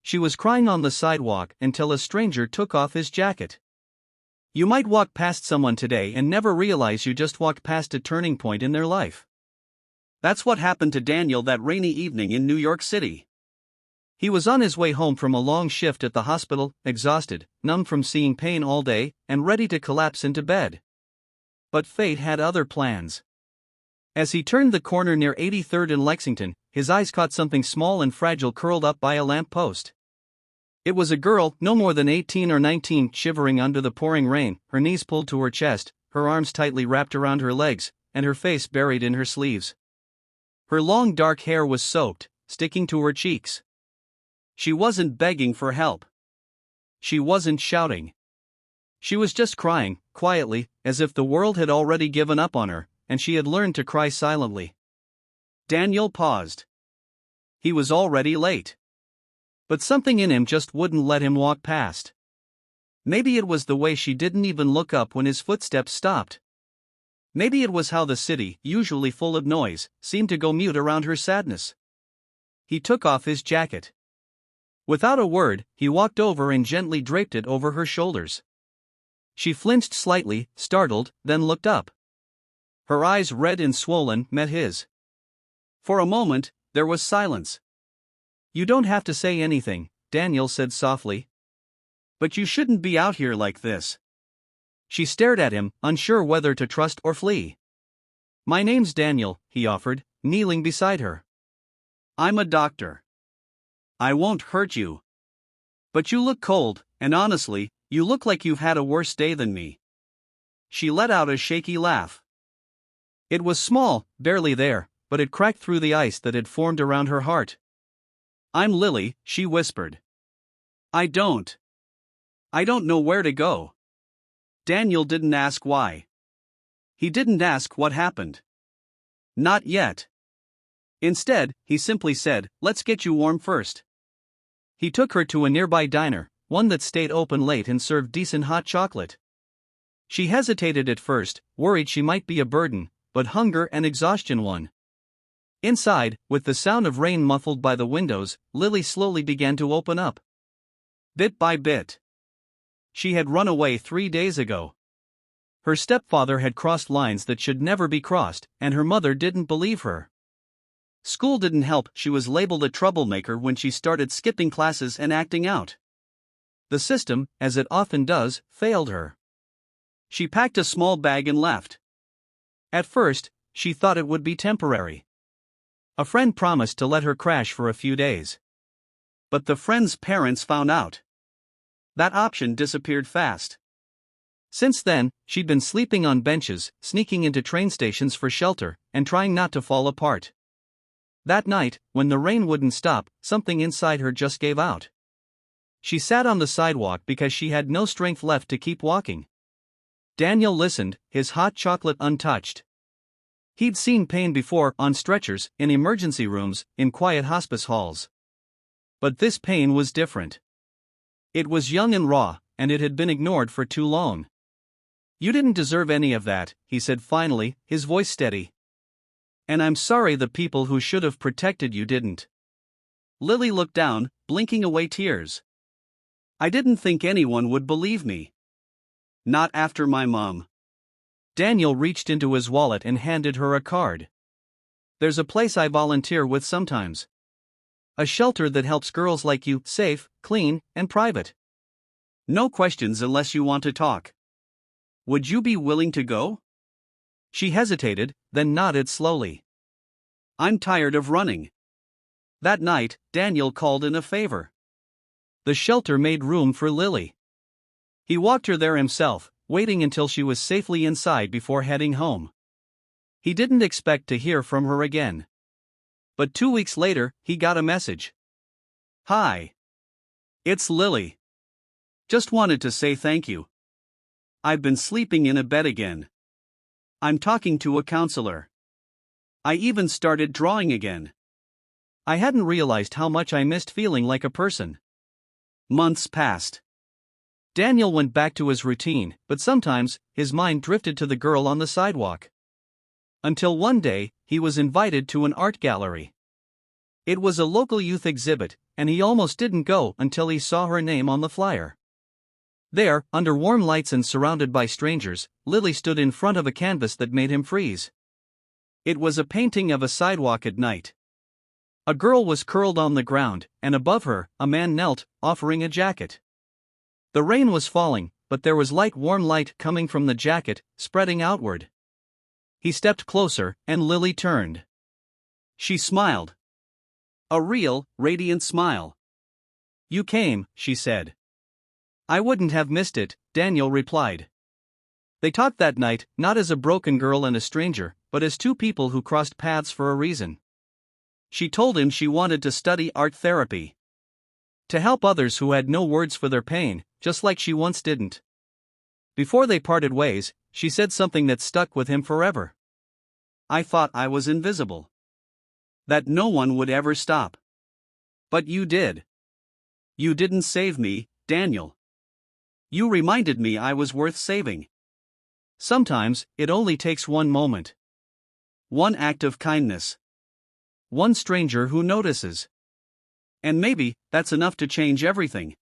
She was crying on the sidewalk until a stranger took off his jacket. You might walk past someone today and never realize you just walked past a turning point in their life. That's what happened to Daniel that rainy evening in New York City. He was on his way home from a long shift at the hospital, exhausted, numb from seeing pain all day, and ready to collapse into bed. But fate had other plans. As he turned the corner near 83rd and Lexington, his eyes caught something small and fragile curled up by a lamp post. It was a girl, no more than 18 or 19, shivering under the pouring rain, her knees pulled to her chest, her arms tightly wrapped around her legs, and her face buried in her sleeves. Her long dark hair was soaked, sticking to her cheeks. She wasn't begging for help. She wasn't shouting. She was just crying, quietly, as if the world had already given up on her, and she had learned to cry silently. Daniel paused. He was already late. But something in him just wouldn't let him walk past. Maybe it was the way she didn't even look up when his footsteps stopped. Maybe it was how the city, usually full of noise, seemed to go mute around her sadness. He took off his jacket. Without a word, he walked over and gently draped it over her shoulders. She flinched slightly, startled, then looked up. Her eyes, red and swollen, met his. For a moment, there was silence. You don't have to say anything, Daniel said softly. But you shouldn't be out here like this. She stared at him, unsure whether to trust or flee. My name's Daniel, he offered, kneeling beside her. I'm a doctor. I won't hurt you. But you look cold, and honestly, you look like you've had a worse day than me. She let out a shaky laugh. It was small, barely there, but it cracked through the ice that had formed around her heart. I'm Lily, she whispered. I don't know where to go. Daniel didn't ask why. He didn't ask what happened. Not yet. Instead, he simply said, let's get you warm first. He took her to a nearby diner, one that stayed open late and served decent hot chocolate. She hesitated at first, worried she might be a burden, but hunger and exhaustion won. Inside, with the sound of rain muffled by the windows, Lily slowly began to open up. Bit by bit. She had run away 3 days ago. Her stepfather had crossed lines that should never be crossed, and her mother didn't believe her. School didn't help, she was labeled a troublemaker when she started skipping classes and acting out. The system, as it often does, failed her. She packed a small bag and left. At first, she thought it would be temporary. A friend promised to let her crash for a few days. But the friend's parents found out. That option disappeared fast. Since then, she'd been sleeping on benches, sneaking into train stations for shelter, and trying not to fall apart. That night, when the rain wouldn't stop, something inside her just gave out. She sat on the sidewalk because she had no strength left to keep walking. Daniel listened, his hot chocolate untouched. He'd seen pain before, on stretchers, in emergency rooms, in quiet hospice halls. But this pain was different. It was young and raw, and it had been ignored for too long. You didn't deserve any of that, he said finally, his voice steady. And I'm sorry the people who should have protected you didn't. Lily looked down, blinking away tears. I didn't think anyone would believe me. Not after my mom. Daniel reached into his wallet and handed her a card. There's a place I volunteer with sometimes. A shelter that helps girls like you, safe, clean, and private. No questions unless you want to talk. Would you be willing to go? She hesitated, then nodded slowly. I'm tired of running. That night, Daniel called in a favor. The shelter made room for Lily. He walked her there himself, waiting until she was safely inside before heading home. He didn't expect to hear from her again. But 2 weeks later, he got a message. Hi. It's Lily. Just wanted to say thank you. I've been sleeping in a bed again. I'm talking to a counselor. I even started drawing again. I hadn't realized how much I missed feeling like a person. Months passed. Daniel went back to his routine, but sometimes, his mind drifted to the girl on the sidewalk. Until one day, he was invited to an art gallery. It was a local youth exhibit, and he almost didn't go until he saw her name on the flyer. There, under warm lights and surrounded by strangers, Lily stood in front of a canvas that made him freeze. It was a painting of a sidewalk at night. A girl was curled on the ground, and above her, a man knelt, offering a jacket. The rain was falling, but there was light, warm light coming from the jacket, spreading outward. He stepped closer, and Lily turned. She smiled. A real, radiant smile. "You came," she said. "I wouldn't have missed it," Daniel replied. They talked that night, not as a broken girl and a stranger, but as two people who crossed paths for a reason. She told him she wanted to study art therapy. To help others who had no words for their pain, just like she once didn't. Before they parted ways, she said something that stuck with him forever. "I thought I was invisible. That no one would ever stop. But you did. You didn't save me, Daniel. You reminded me I was worth saving." Sometimes, it only takes one moment. One act of kindness. One stranger who notices. And maybe, that's enough to change everything.